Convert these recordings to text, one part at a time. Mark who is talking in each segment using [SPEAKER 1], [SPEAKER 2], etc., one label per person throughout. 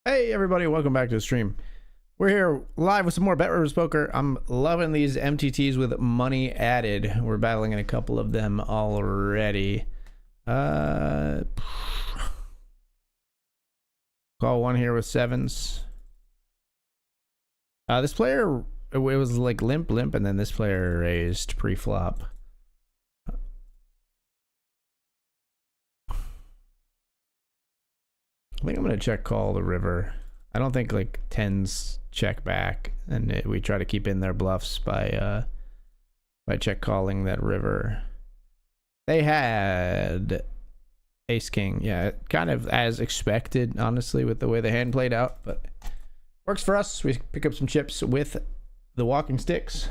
[SPEAKER 1] Hey everybody, welcome back to the stream. We're here live with some more BetRivers Poker. I'm loving these MTTs with money added. We're battling in a couple of them already. Call one here with sevens. This player, it was like limp, and then this player raised pre-flop. I think I'm gonna check call the river. I don't think like tens check back, and we try to keep in their bluffs by check calling that river. They had ace king, yeah, kind of as expected, honestly, with the way the hand played out, but works for us. We pick up some chips with the walking sticks.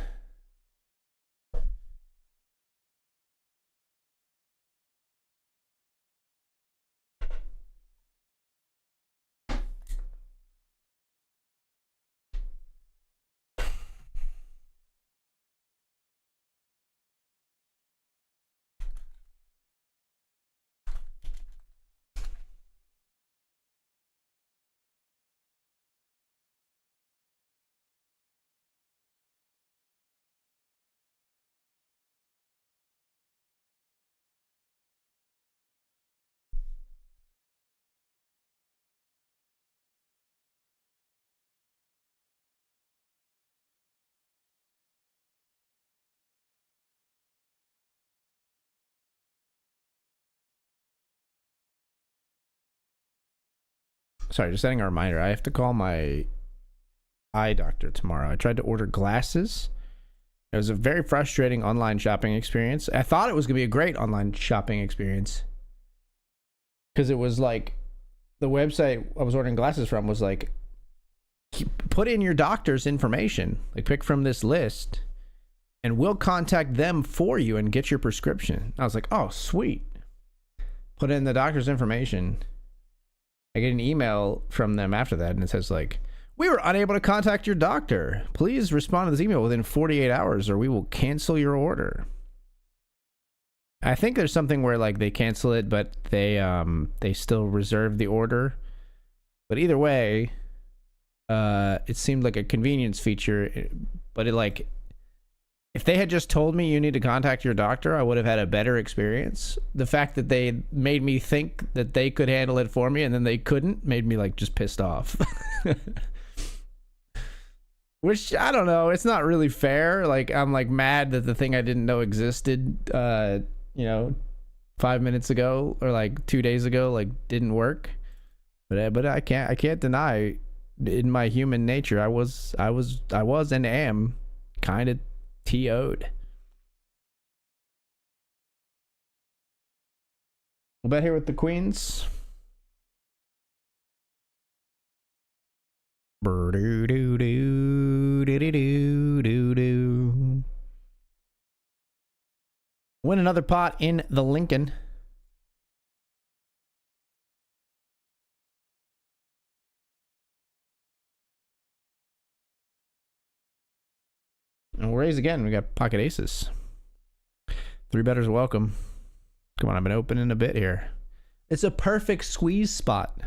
[SPEAKER 1] Sorry, just setting a reminder. I have to call my eye doctor tomorrow. I tried to order glasses. It was a very frustrating online shopping experience. I thought it was going to be a great online shopping experience, because it was like the website I was ordering glasses from was like, put in your doctor's information, like pick from this list, and we'll contact them for you and get your prescription. I was like, oh, sweet. Put in the doctor's information. I get an email from them after that, and it says like, we were unable to contact your doctor. Please respond to this email within 48 hours or we will cancel your order. I think there's something where like they cancel it, but they still reserve the order. But either way, it seemed like a convenience feature, but it like, if they had just told me you need to contact your doctor, I would have had a better experience. The fact that they made me think that they could handle it for me and then they couldn't made me like just pissed off. Which, I don't know, it's not really fair. Like, I'm like mad that the thing I didn't know existed, you know, 5 minutes ago or like 2 days ago, like didn't work. But I can't deny, in my human nature, I was and am kind of TO'd. We'll bet here with the queens. Win another pot in the Lincoln. And we'll raise again. We got pocket aces. Three betters welcome. Come on, I've been opening a bit here. It's a perfect squeeze spot.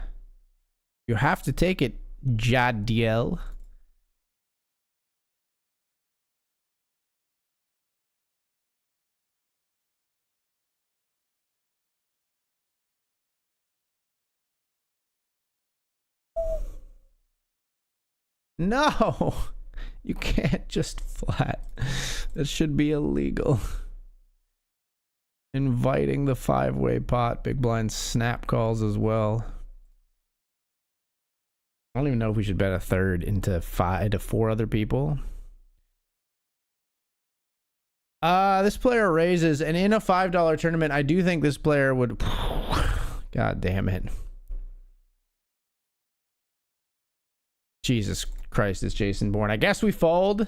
[SPEAKER 1] You have to take it, Jadiel. No, you can't just flat. That should be illegal. Inviting the five-way pot. Big blind snap calls as well. I don't even know if we should bet a third into 5 to 4 other people. This player raises, and in a $5 tournament, I do think this player would... God damn it. Jesus Christ, it's Jason Bourne. I guess we fold.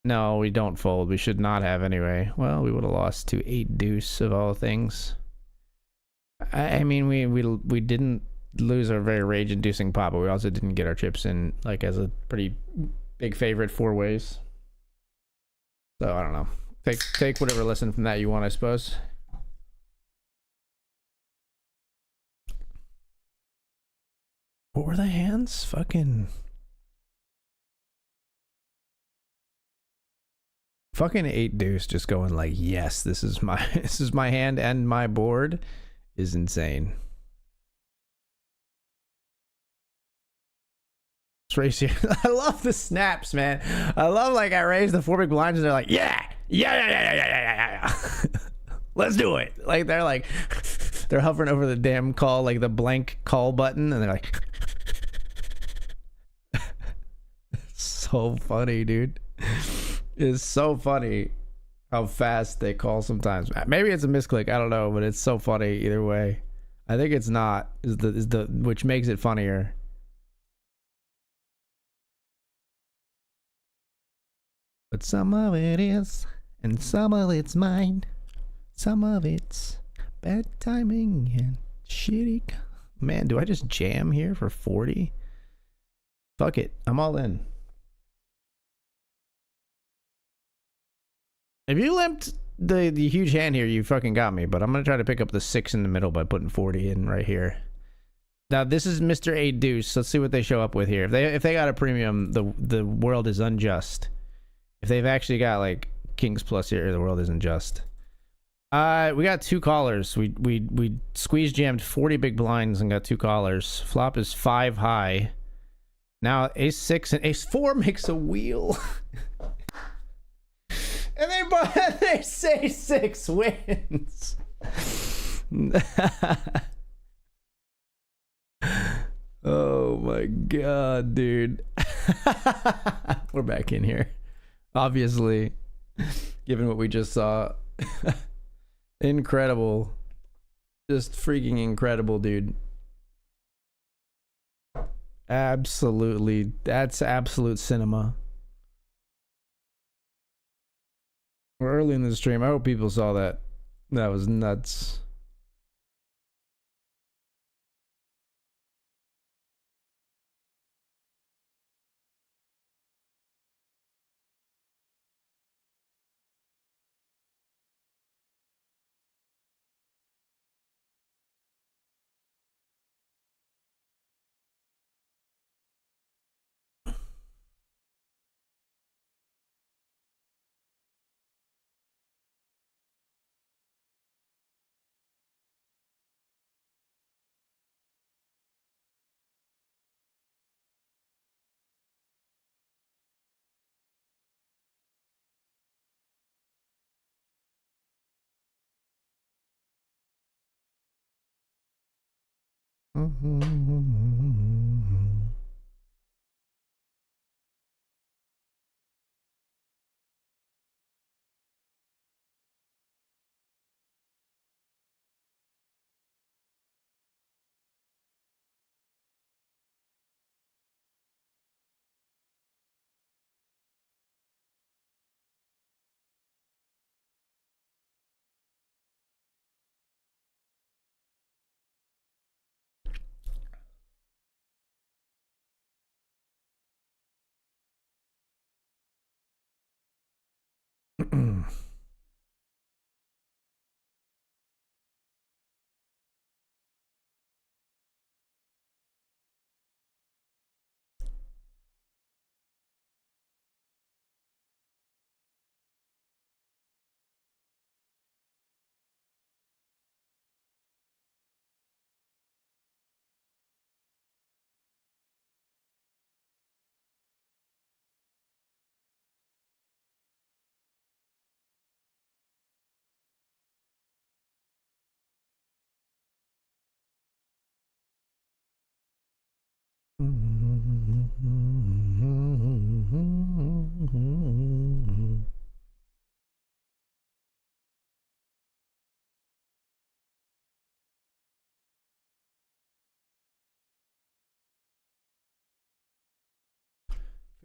[SPEAKER 1] No, we don't fold. We should not have anyway. Well, we would have lost to 8 deuce of all things. I mean, we didn't lose a very rage-inducing pot, but we also didn't get our chips in like as a pretty big favorite 4 ways. So I don't know. Take whatever lesson from that you want, I suppose. What were the hands? Fucking 8 deuce just going like, yes, this is my hand and my board is insane. Let's raise here. I love the snaps, man. I love like I raise the 4 big blinds and they're like, yeah. Let's do it. Like they're hovering over the damn call, like the blank call button, and they're like so funny, dude. It's so funny how fast they call sometimes. Maybe it's a misclick, I don't know, but it's so funny either way. I think it's not, is the which makes it funnier. But some of it is, and some of it's mine. Some of it's bad timing and shitty. Man, do I just jam here for 40? Fuck it, I'm all in. If you limped the huge hand here, you fucking got me. But I'm gonna try to pick up the 6 in the middle by putting 40 in right here. Now this is Mr. 8 Deuce. Let's see what they show up with here. If they got a premium, the world is unjust. If they've actually got like Kings plus here, the world isn't just. We got 2 callers. We squeeze jammed 40 big blinds and got 2 callers. Flop is 5 high. Now ace 6 and ace 4 makes a wheel. And they say 6 wins. Oh my god, dude. We're back in here. Obviously, given what we just saw. Incredible. Just freaking incredible, dude. Absolutely. That's absolute cinema. We're early in the stream. I hope people saw that. That was nuts.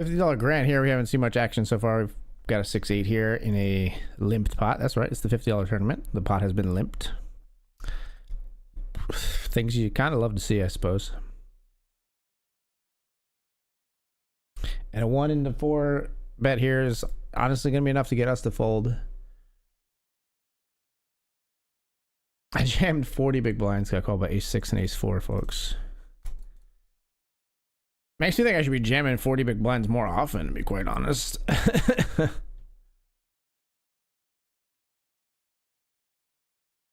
[SPEAKER 1] $50 grant here. We haven't seen much action so far. We've got a 6-8 here in a limped pot. That's right. It's the $50 tournament. The pot has been limped. Things you kind of love to see, I suppose. And a 1 into 4 bet here is honestly going to be enough to get us to fold. I jammed 40 big blinds. Got called by ace 6 and ace 4, folks. Makes me think I should be jamming 40 big blinds more often, to be quite honest.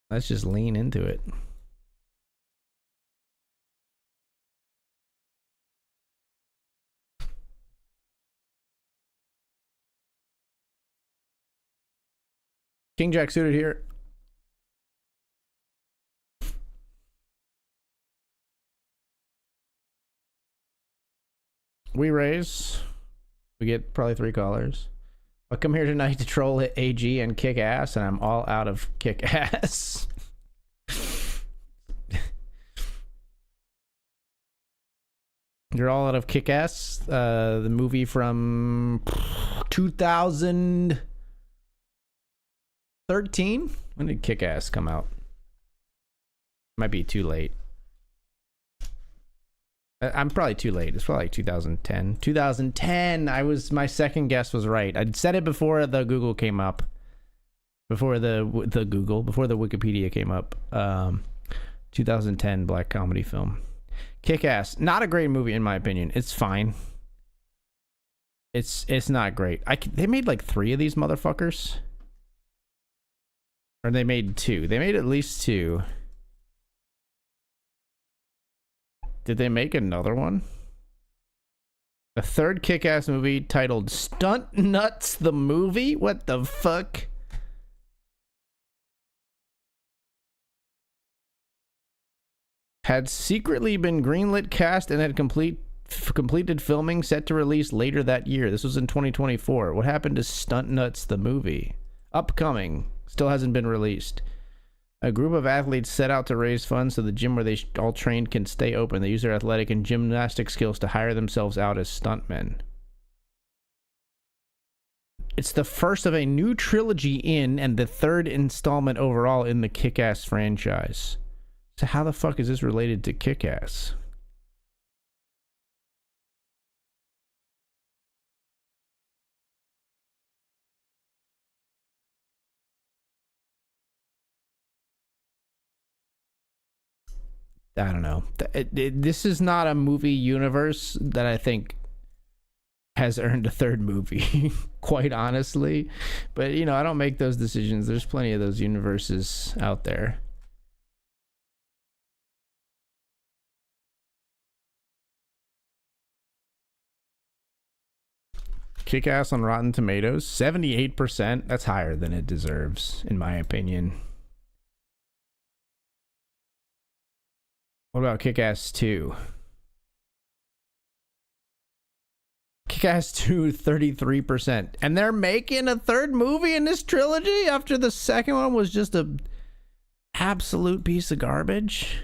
[SPEAKER 1] Let's just lean into it. King Jack suited here. We raise. We get probably 3 callers. I come here tonight to troll AG and kick ass, and I'm all out of kick ass. You're all out of kick ass. The movie from 2013. When did Kick Ass come out? Might be too late. I'm probably too late. It's probably like 2010. 2010. My second guess was right. I said it before the Google came up. Before the Wikipedia came up. 2010 black comedy film. Kick-Ass. Not a great movie in my opinion. It's fine. It's not great. They made like 3 of these motherfuckers. Or they made 2. They made at least 2. Did they make another one? A third Kick-Ass movie titled Stunt Nuts the Movie? What the fuck? Had secretly been greenlit, cast, and had completed filming, set to release later that year. This was in 2024. What happened to Stunt Nuts the Movie? Upcoming. Still hasn't been released. A group of athletes set out to raise funds so the gym where they all trained can stay open. They use their athletic and gymnastic skills to hire themselves out as stuntmen. It's the first of a new trilogy in and the 3rd installment overall in the Kick-Ass franchise. So how the fuck is this related to Kick-Ass? I don't know. This is not a movie universe that I think has earned a 3rd movie, quite honestly. But, you know, I don't make those decisions. There's plenty of those universes out there. Kick-Ass on Rotten Tomatoes, 78%. That's higher than it deserves, in my opinion. What about Kick-Ass 2? Kick-Ass 2, 33%. And they're making a 3rd movie in this trilogy after the second one was just a absolute piece of garbage?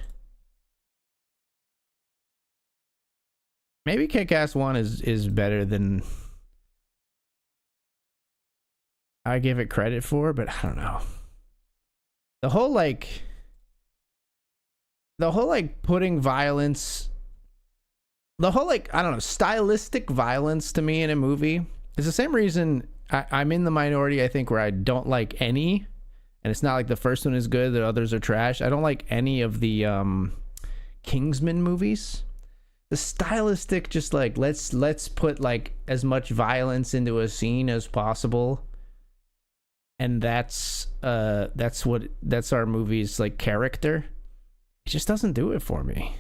[SPEAKER 1] Maybe Kick-Ass 1 is better than I give it credit for, but I don't know. The whole putting violence, the whole I don't know, stylistic violence to me in a movie is the same reason I'm in the minority, I think, where I don't like any, and it's not like the first one is good, the others are trash. I don't like any of the Kingsman movies. The stylistic, just like let's put like as much violence into a scene as possible. And that's our movie's like character. It just doesn't do it for me.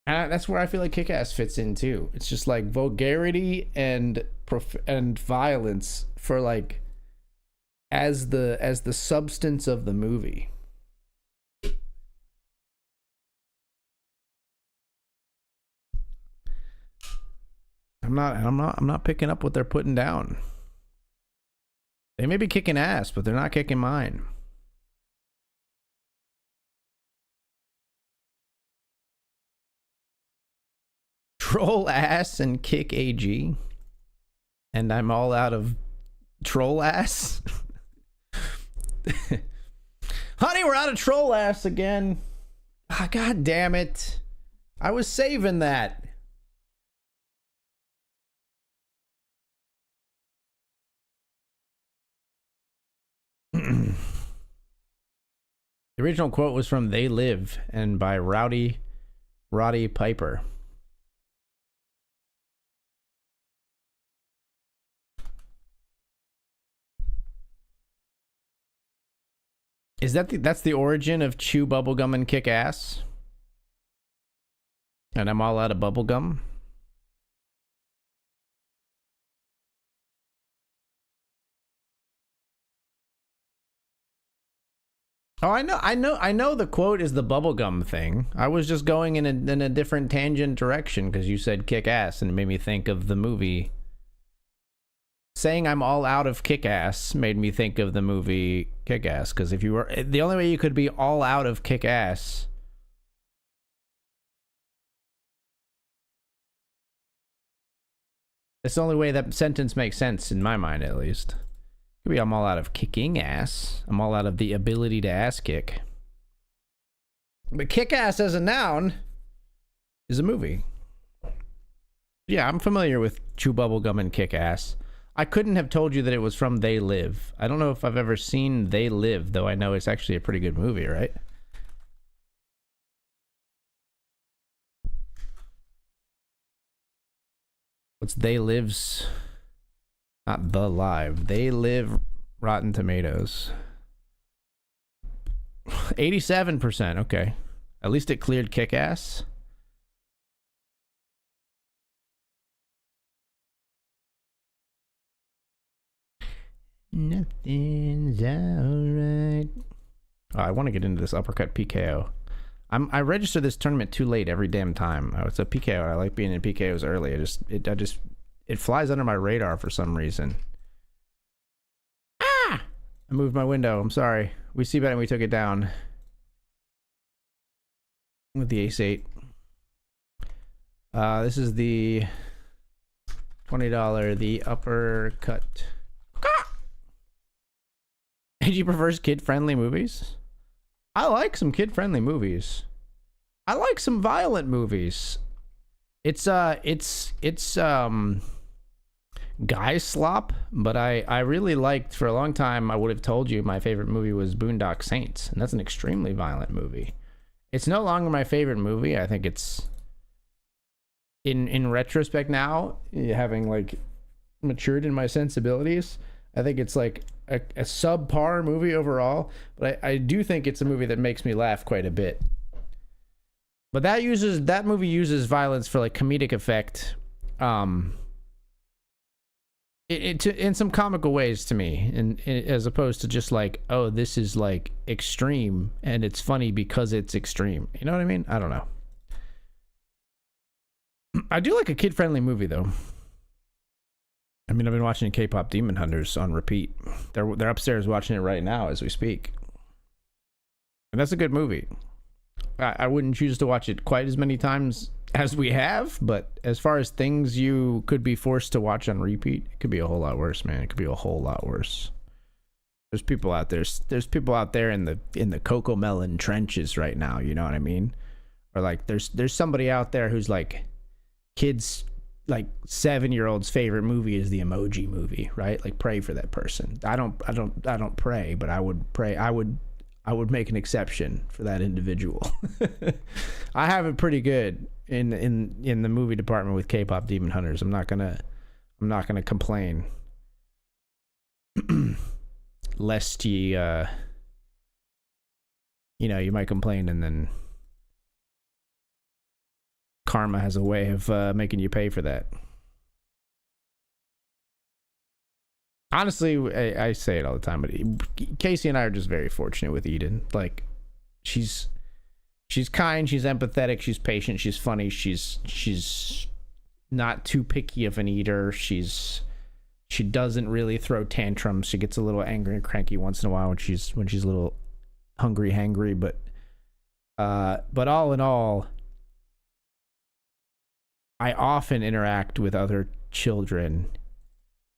[SPEAKER 1] And that's where I feel like Kick-Ass fits in too. It's just like vulgarity and violence for like as the substance of the movie. I'm not picking up what they're putting down. They may be kicking ass, but they're not kicking mine. Troll ass and kick AG. And I'm all out of troll ass. Honey, we're out of troll ass again. Ah, God damn it. I was saving that. The original quote was from They Live and by Rowdy Roddy Piper. Is that's the origin of chew bubblegum and kick ass? And I'm all out of bubblegum? Oh, I know the quote is the bubblegum thing. I was just going in a different tangent direction because you said kick ass and it made me think of the movie. Saying I'm all out of kick ass made me think of the movie Kick Ass, because if you were, the only way you could be all out of kick ass it's the only way that sentence makes sense in my mind, at least. Could be I'm all out of kicking ass. I'm all out of the ability to ass kick. But kick ass as a noun is a movie. Yeah, I'm familiar with chew bubblegum and kick ass. I couldn't have told you that it was from They Live. I don't know if I've ever seen They Live, though I know it's actually a pretty good movie, right? What's They Live's? Not The Live. They Live Rotten Tomatoes. 87%. Okay. At least it cleared kick ass. Nothing's alright. Oh, I want to get into this uppercut PKO. I register this tournament too late every damn time. Oh, it's a PKO. I like being in PKOs early. It flies under my radar for some reason. Ah! I moved my window. I'm sorry. We see bet and we took it down with the ace-8. This is the $20, the uppercut. AG prefers kid-friendly movies. I like some kid-friendly movies. I like some violent movies. It's guy slop, but I really liked, for a long time, I would have told you my favorite movie was Boondock Saints, and that's an extremely violent movie. It's no longer my favorite movie. I think it's in retrospect now, having like matured in my sensibilities, I think it's like a subpar movie overall, but I do think it's a movie that makes me laugh quite a bit. But that movie uses violence for like comedic effect, in some comical ways to me, and as opposed to just like, oh, this is like extreme and it's funny because it's extreme. You know what I mean? I don't know. I do like a kid-friendly movie though. I mean, I've been watching K-pop Demon Hunters on repeat. They're upstairs watching it right now as we speak, and that's a good movie. I wouldn't choose to watch it quite as many times as we have, but as far as things you could be forced to watch on repeat, it could be a whole lot worse, man. It could be a whole lot worse. There's people out there. There's people out there in the Cocomelon trenches right now. You know what I mean? Or like, there's somebody out there who's like, kids, like 7-year-old's favorite movie is the Emoji Movie, right? Like, pray for that person. I don't pray, but I would pray. I would make an exception for that individual. I have it pretty good in the movie department with K-pop Demon Hunters. I'm not gonna complain. Lest you you might complain and then karma has a way of making you pay for that. Honestly, I say it all the time, but Casey and I are just very fortunate with Eden. Like, she's kind, she's empathetic, she's patient, she's funny, she's not too picky of an eater. She doesn't really throw tantrums. She gets a little angry and cranky once in a while when she's a little hangry, but all in all, I often interact with other children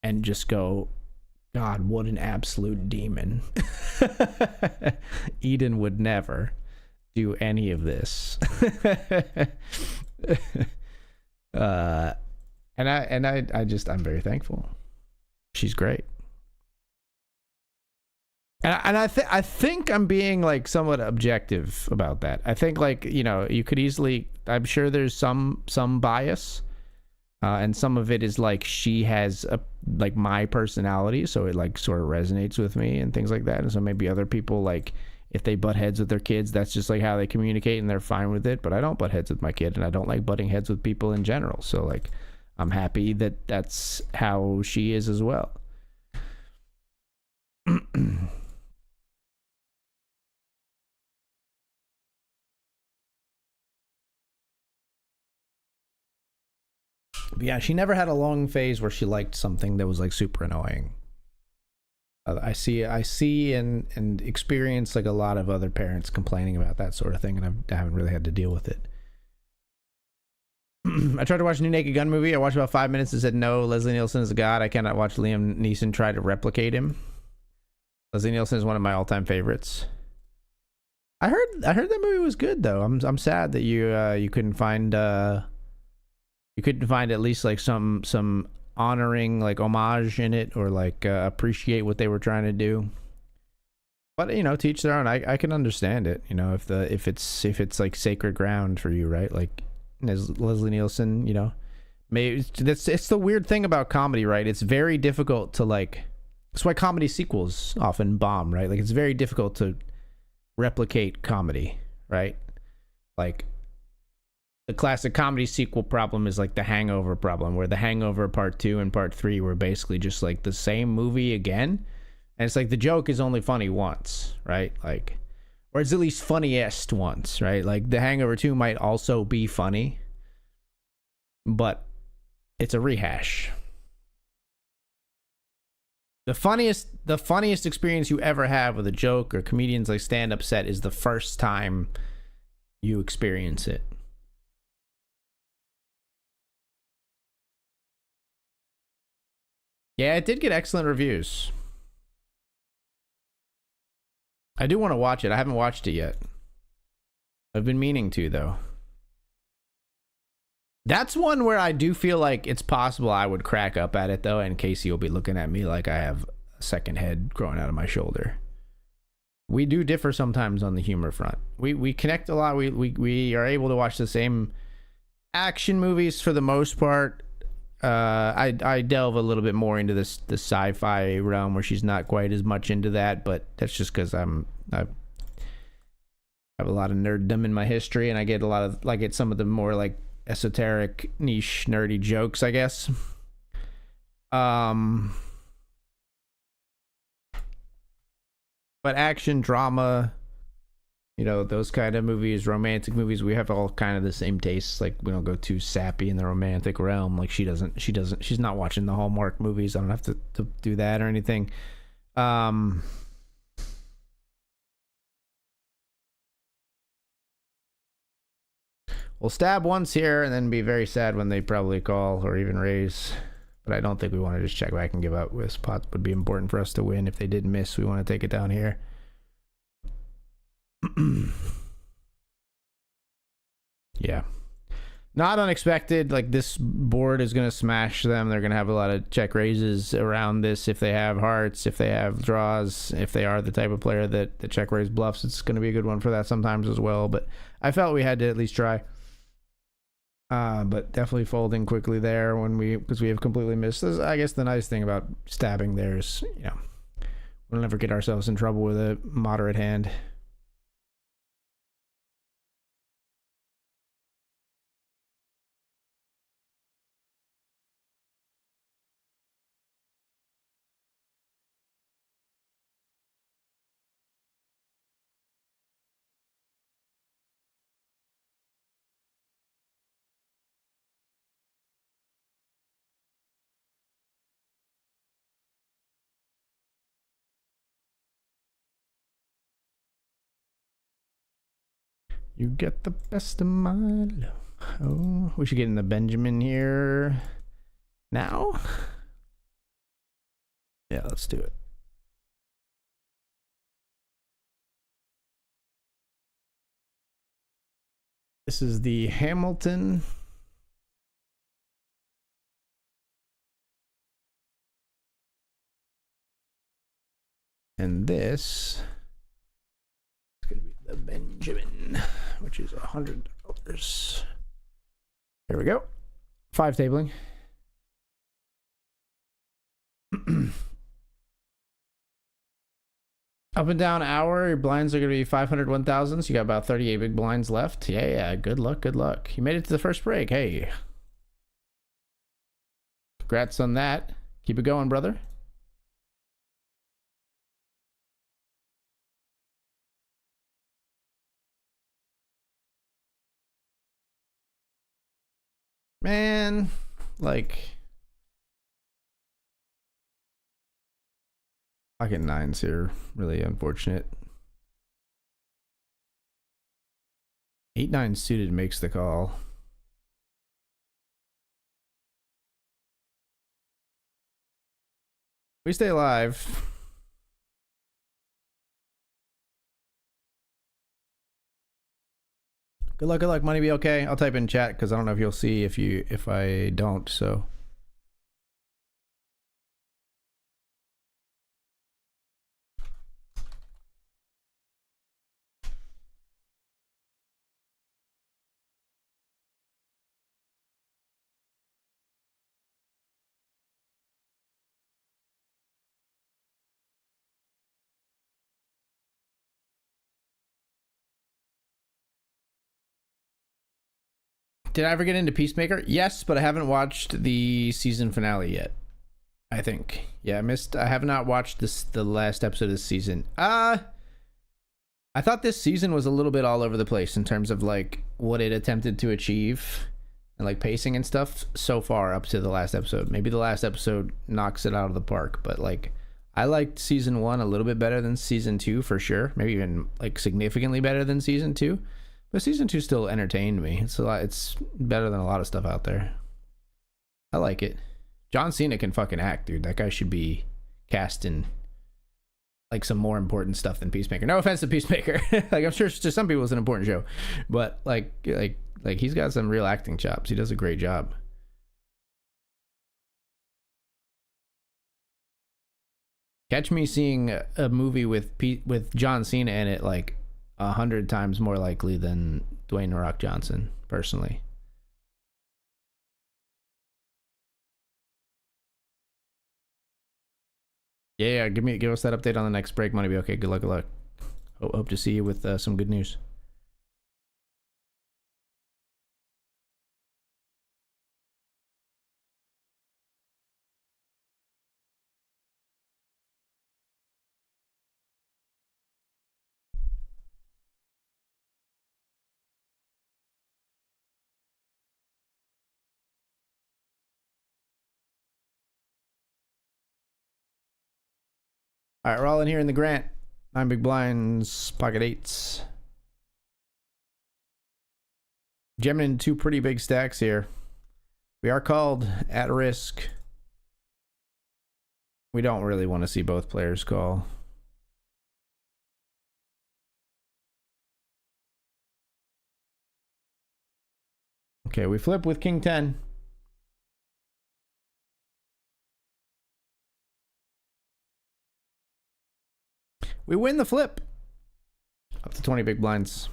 [SPEAKER 1] and just go, God, what an absolute demon. Eden would never do any of this. And I'm very thankful. She's great. I think I'm being like somewhat objective about that. I think like, you know, you could easily, I'm sure there's some bias, and some of it is like she has a like my personality, so it like sort of resonates with me and things like that. And so maybe other people, like if they butt heads with their kids, that's just like how they communicate and they're fine with it. But I don't butt heads with my kid, and I don't like butting heads with people in general. So like I'm happy that that's how she is as well. But yeah, she never had a long phase where she liked something that was like super annoying. I see and experience like a lot of other parents complaining about that sort of thing, and I haven't really had to deal with it. I tried to watch a new Naked Gun movie. I watched about 5 minutes and said no. Leslie Nielsen is a god. I cannot watch Liam Neeson try to replicate him. Leslie Nielsen is one of my all-time favorites. I heard that movie was good though. I'm sad that you couldn't find at least like some honoring like homage in it, or like appreciate what they were trying to do. But you know, to each their own. I can understand it. You know, if it's like sacred ground for you, right? Like as Leslie Nielsen, you know, maybe it's the weird thing about comedy, right? It's very difficult to like. That's why comedy sequels often bomb, right? Like it's very difficult to replicate comedy, right? Like the classic comedy sequel problem is like the Hangover problem, where the Hangover Part 2 and Part 3 were basically just like the same movie again. And it's like the joke is only funny once, right? Like, or it's at least funniest once, right? Like the Hangover 2 might also be funny, but it's a rehash. The funniest experience you ever have with a joke or comedians like stand-up set is the first time you experience it. Yeah, it did get excellent reviews. I do want to watch it. I haven't watched it yet. I've been meaning to, though. That's one where I do feel like it's possible I would crack up at it, though, and Casey will be looking at me like I have a second head growing out of my shoulder. We do differ sometimes on the humor front. We connect a lot. We are able to watch the same action movies for the most part. I delve a little bit more into the sci-fi realm, where she's not quite as much into that, but that's just because I have a lot of nerddom in my history, and I get a lot of like some of the more like esoteric niche nerdy jokes, I guess. But action, drama, you know, those kind of movies, romantic movies, we have all kind of the same tastes. Like we don't go too sappy in the romantic realm. Like she's not watching the Hallmark movies. I don't have to do that or anything. We'll stab once here and then be very sad when they probably call or even raise. But I don't think we want to just check back and give up. This pot would be important for us to win. If they did miss, we want to take it down here. Yeah. Not unexpected. Like this board is going to smash them. They're going to have a lot of check raises around this. If they have hearts, if they have draws, if they are the type of player that the check raise bluffs, it's going to be a good one for that sometimes as well. But I felt we had to at least try. But definitely folding quickly there because we have completely missed this. I guess the nice thing about stabbing there is, you know, we'll never get ourselves in trouble with a moderate hand. You get the best of my love. Oh, we should get in the Benjamin here now. Yeah, let's do it. This is the Hamilton. And this is going to be the Benjamin, which is $100. There we go. 5 tabling. Up and down hour, your blinds are going to be 500, 1,000. So you got about 38 big blinds left. Yeah. Good luck, good luck. You made it to the first break. Hey. Congrats on that. Keep it going, brother. Man, like... Pocket nines here, really unfortunate. 8-9 suited makes the call. We stay alive. Good luck, money be okay. I'll type in chat because I don't know if you'll see if I don't, so. Did I ever get into Peacemaker? Yes, but I haven't watched the season finale yet. I think. Yeah, I have not watched the last episode of this season. I thought this season was a little bit all over the place in terms of like what it attempted to achieve and like pacing and stuff so far up to the last episode. Maybe the last episode knocks it out of the park, but like I liked season 1 a little bit better than season 2 for sure. Maybe even like significantly better than season 2. But season 2 still entertained me. It's better than a lot of stuff out there. I like it. John Cena can fucking act, dude. That guy should be cast in like some more important stuff than Peacemaker. No offense to Peacemaker. Like I'm sure to some people it's an important show, but like he's got some real acting chops. He does a great job. Catch me seeing a movie with John Cena in it like 100 times more likely than Dwayne "The Rock" Johnson, personally. Yeah, give us that update on the next break. Money be okay. Good luck. Hope to see you with some good news. All right, we're all in here in the Grant. 9 big blinds, pocket 8s. Jamming in 2 pretty big stacks here. We are called at risk. We don't really want to see both players call. Okay, we flip with King 10. We win the flip. Up to 20 big blinds.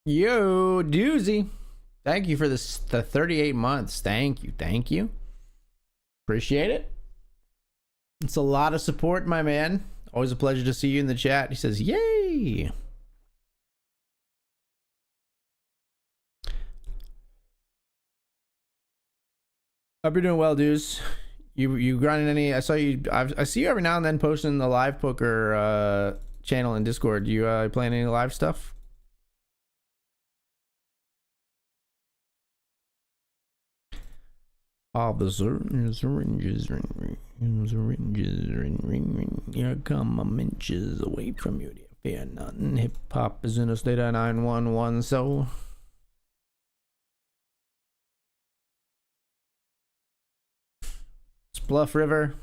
[SPEAKER 1] Yo, doozy. Thank you for the 38 months. Thank you. Appreciate it. It's a lot of support, my man. Always a pleasure to see you in the chat. He says, yay. Hope you're doing well, dudes. You grinding any? I saw you. I see you every now and then posting the live poker channel in Discord. You playing any live stuff? All the syringes, here come my inches away from you. Fear nothing. Hip hop is in a state of 911. So. Bluff River.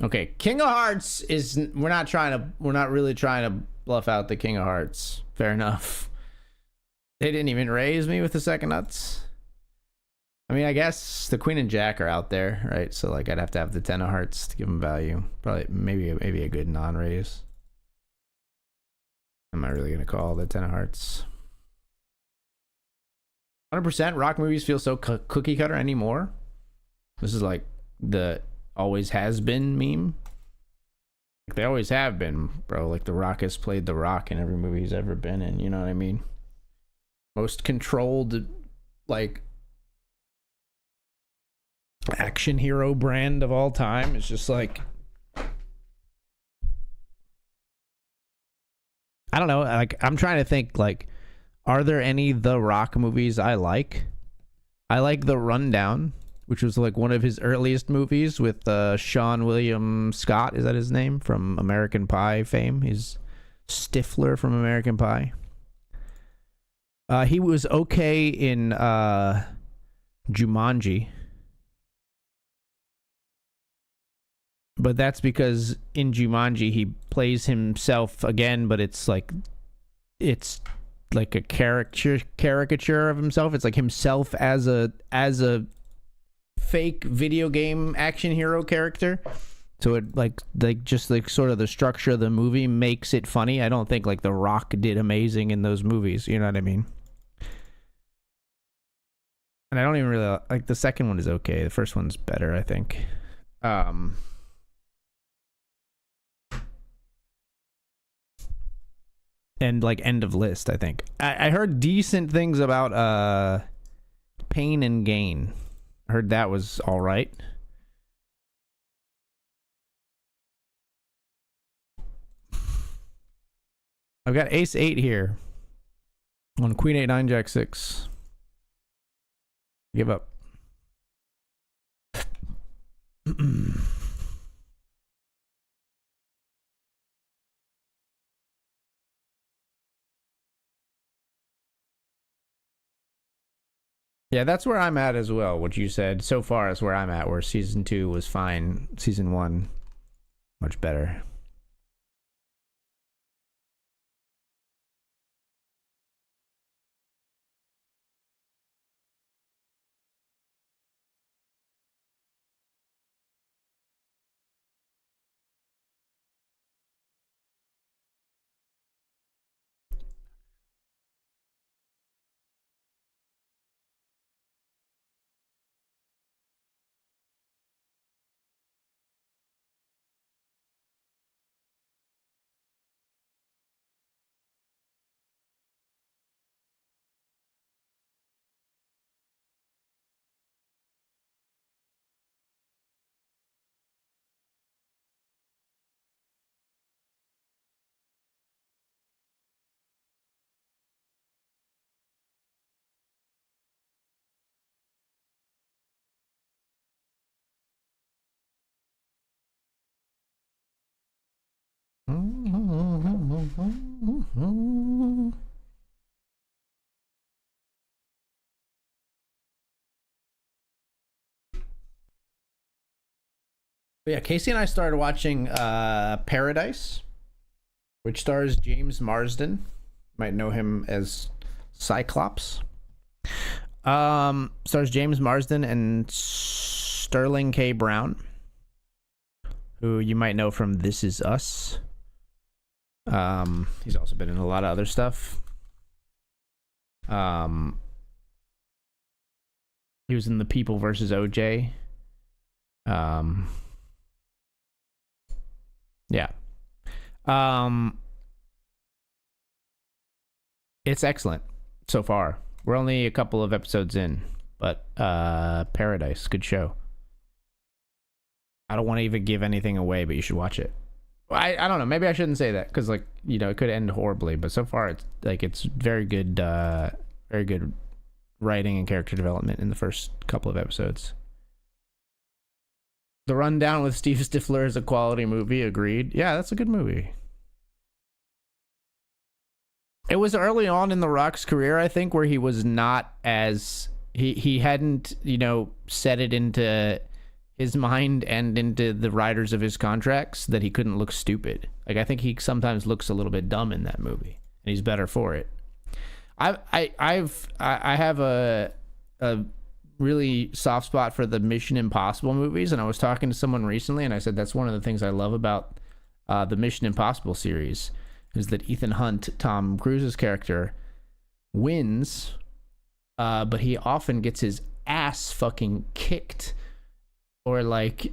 [SPEAKER 1] Okay, King of Hearts is we're not really trying to bluff out the King of Hearts. Fair enough. They didn't even raise me with the second nuts. I mean, I guess the Queen and Jack are out there, right? So like I'd have to have the 10 of Hearts to give them value. Probably maybe a good non-raise. Am I really gonna call the 10 of Hearts? 100% rock movies feel so cookie cutter anymore. This is like the always has been meme. Like they always have been, bro. Like The Rock has played The Rock in every movie he's ever been in. You know what I mean? Most controlled, like, action hero brand of all time. It's just like, I don't know. Like I'm trying to think like, are there any The Rock movies I like? I like The Rundown, which was like one of his earliest movies with Sean William Scott. Is that his name? From American Pie fame. He's Stifler from American Pie. He was okay in Jumanji. But that's because in Jumanji he plays himself again, but it's like a caricature of himself. It's like himself as a fake video game action hero character. So it like just like sort of the structure of the movie makes it funny. I don't think like The Rock did amazing in those movies. You know what I mean? And I don't even really like the second one is okay. The first one's better, I think. And like end of list, I think. I heard decent things about Pain and Gain. I heard that was all right. I've got Ace 8 here on Queen 8 9 Jack 6. Give up. Yeah, that's where I'm at as well. What you said so far is where I'm at, where season 2 was fine. Season 1, much better. But yeah, Casey and I started watching Paradise, which stars James Marsden. You might know him as Cyclops. Stars James Marsden and Sterling K. Brown, who you might know from This Is Us. He's also been in a lot of other stuff. He was in The People versus OJ. Yeah. It's excellent so far. We're only a couple of episodes in, but Paradise, good show. I don't want to even give anything away, but you should watch it. I don't know. Maybe I shouldn't say that because, like, you know, it could end horribly. But so far, it's very good writing and character development in the first couple of episodes. The Rundown with Steve Stifler is a quality movie. Agreed. Yeah, that's a good movie. It was early on in The Rock's career, I think, where he was not as he hadn't, you know, set it into his mind and into the writers of his contracts that he couldn't look stupid. Like, I think he sometimes looks a little bit dumb in that movie, and he's better for it. I have a really soft spot for the Mission Impossible movies, and I was talking to someone recently, and I said that's one of the things I love about the Mission Impossible series is that Ethan Hunt, Tom Cruise's character, wins, but he often gets his ass fucking kicked, or like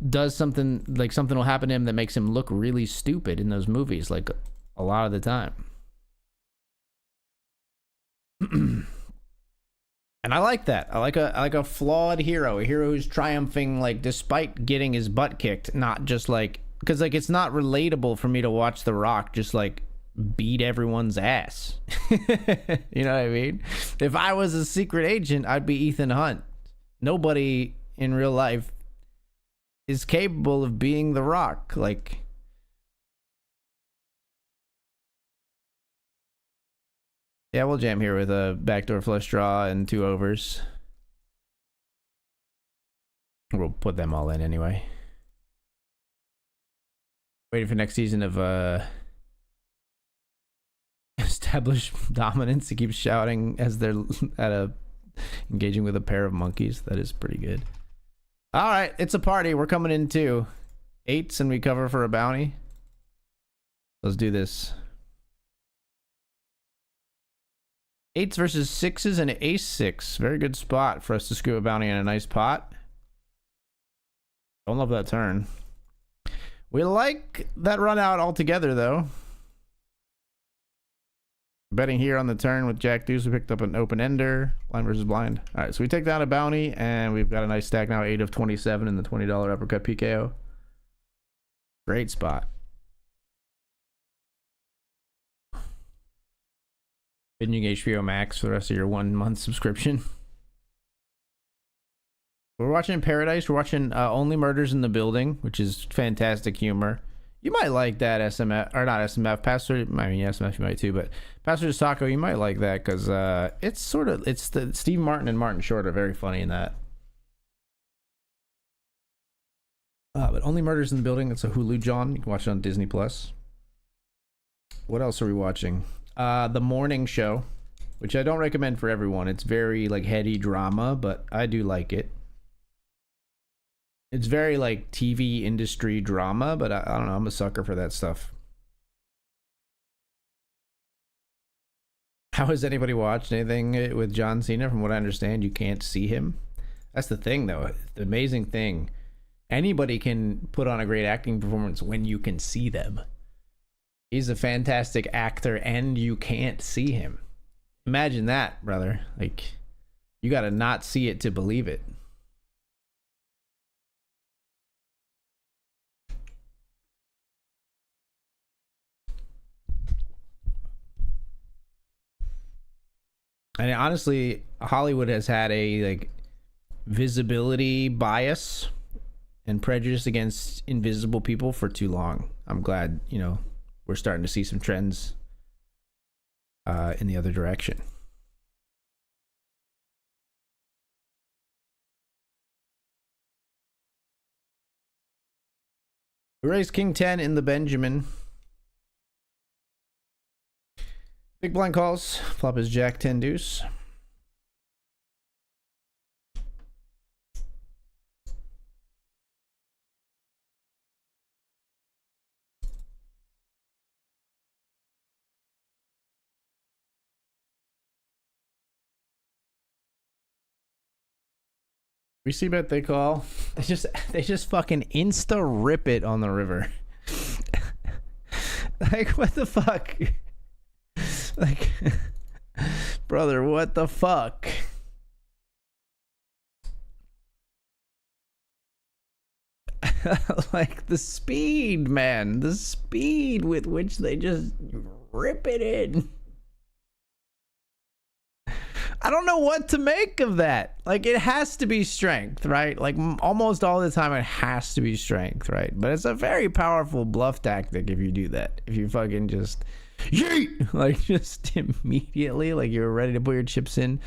[SPEAKER 1] does something, like something will happen to him that makes him look really stupid in those movies, like a lot of the time. And I like that. I like a flawed hero, a hero who's triumphing, like, despite getting his butt kicked, not just like, because, like, it's not relatable for me to watch The Rock just like beat everyone's ass. You know what I mean? If I was a secret agent, I'd be Ethan Hunt. Nobody in real life is capable of being The Rock. Like, yeah, we'll jam here with a backdoor flush draw and 2 overs. We'll put them all in anyway. Waiting for next season of Established Dominance. He keeps shouting as they're engaging with a pair of monkeys. That is pretty good. All right, it's a party. We're coming in too. 8s and we cover for a bounty. Let's do this. 8s versus 6s and ace 6. Very good spot for us to scoop a bounty in a nice pot. Don't love that turn. We like that run out altogether, though. Betting here on the turn with Jack Deuce. We picked up an open ender. Blind versus blind. All right, so we take down a bounty, and we've got a nice stack now. 8 of 27 in the $20 uppercut PKO. Great spot. Binging HBO Max for the rest of your 1 month subscription. We're watching Paradise. We're watching Only Murders in the Building, which is fantastic humor. You might like that SMF, or not SMF, Pastor. I mean, SMF you might too, but Pastor's Taco, you might like that because it's the Steve Martin and Martin Short are very funny in that. But Only Murders in the Building, it's a Hulu John. You can watch it on Disney Plus. What else are we watching? The Morning Show, which I don't recommend for everyone. It's very like heady drama, but I do like it. It's very like TV industry drama, but I don't know. I'm a sucker for that stuff. How has anybody watched anything with John Cena? From what I understand, you can't see him. That's the thing, though. The amazing thing. Anybody can put on a great acting performance when you can see them. He's a fantastic actor and you can't see him. Imagine that, brother. Like, you gotta not see it to believe it. And honestly, Hollywood has had a like visibility bias and prejudice against invisible people for too long. I'm glad, you know, we're starting to see some trends in the other direction. We raised King 10 in the Benjamin. Big blind calls. Flop is Jack 10 deuce. We see bet they call. They just fucking insta rip it on the river. Like, what the fuck? Like, bro. Brother, what the fuck? Like the speed, man. The speed with which they just rip it in. I don't know what to make of that. Like, it has to be strength, right? Like, almost all the time it has to be strength, right? But it's a very powerful bluff tactic if you do that. If you fucking just yeet, like, just immediately, like you're ready to put your chips in,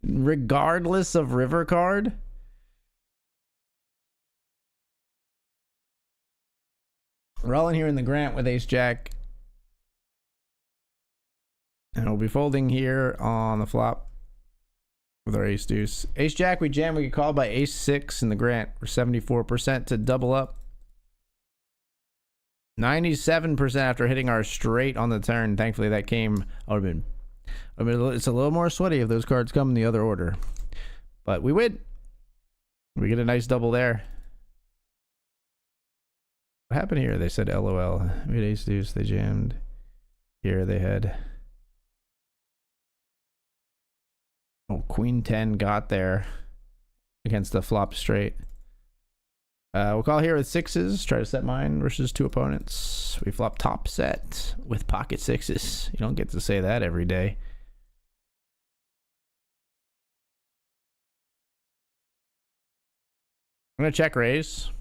[SPEAKER 1] regardless of river card. Rolling here in the Grant with ace jack. And we'll be folding here on the flop with our ace deuce. Ace jack, we jam, we get called by ace six in the Grant for 74% to double up. 97% after hitting our straight on the turn. Thankfully that came, it's a little more sweaty if those cards come in the other order. But we win. We get a nice double there. What happened here? They said LOL. We had ace deuce, they jammed. Here they had, oh, queen 10 got there against the flop straight. We'll call here with sixes. Try to set mine versus two opponents. We flop top set with pocket sixes. You don't get to say that every day. I'm going to check raise.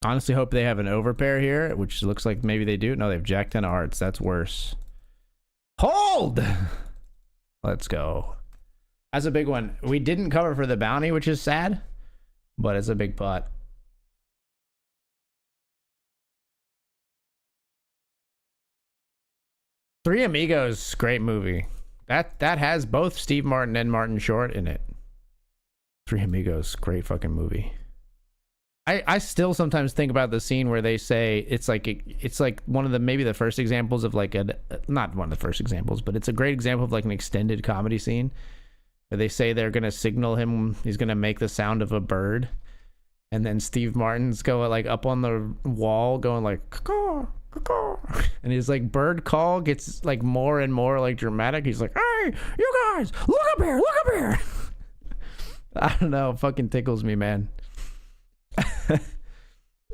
[SPEAKER 1] Honestly hope they have an overpair here, which looks like maybe they do. No, they have jack 10 of hearts. That's worse. Hold! Let's go. That's a big one. We didn't cover for the bounty, which is sad, but it's a big pot. Three Amigos, great movie. That has both Steve Martin and Martin Short in it. Three Amigos, great fucking movie. I still sometimes think about the scene where they say it's like one of the, maybe the first examples of like not one of the first examples, but it's a great example of like an extended comedy scene where they say they're gonna signal him, he's gonna make the sound of a bird, and then Steve Martin's going like up on the wall going like caw, caw, and his like bird call gets like more and more like dramatic. He's like, hey, you guys, look up here, look up here. I don't know, it fucking tickles me, man.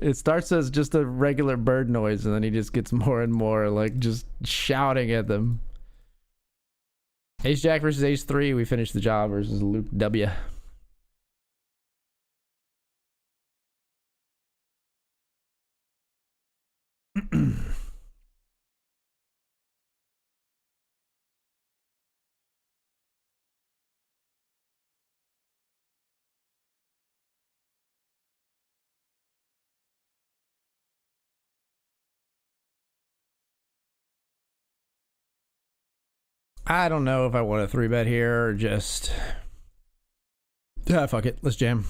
[SPEAKER 1] It starts as just a regular bird noise and then he just gets more and more like just shouting at them. Ace jack versus ace 3, we finished the job versus Luke W. I don't know if I want a 3-bet here or just... fuck it. Let's jam.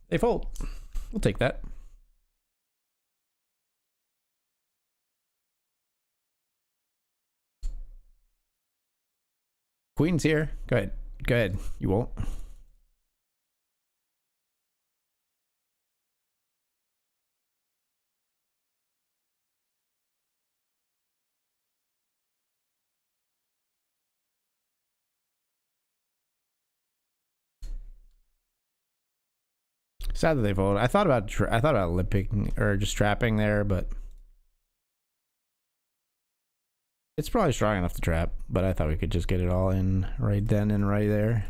[SPEAKER 1] They fold. We'll take that. Queen's here. Go ahead. Go ahead. You won't. Sad that they fold. I thought about lip picking or just trapping there, but it's probably strong enough to trap. But I thought we could just get it all in right then and right there.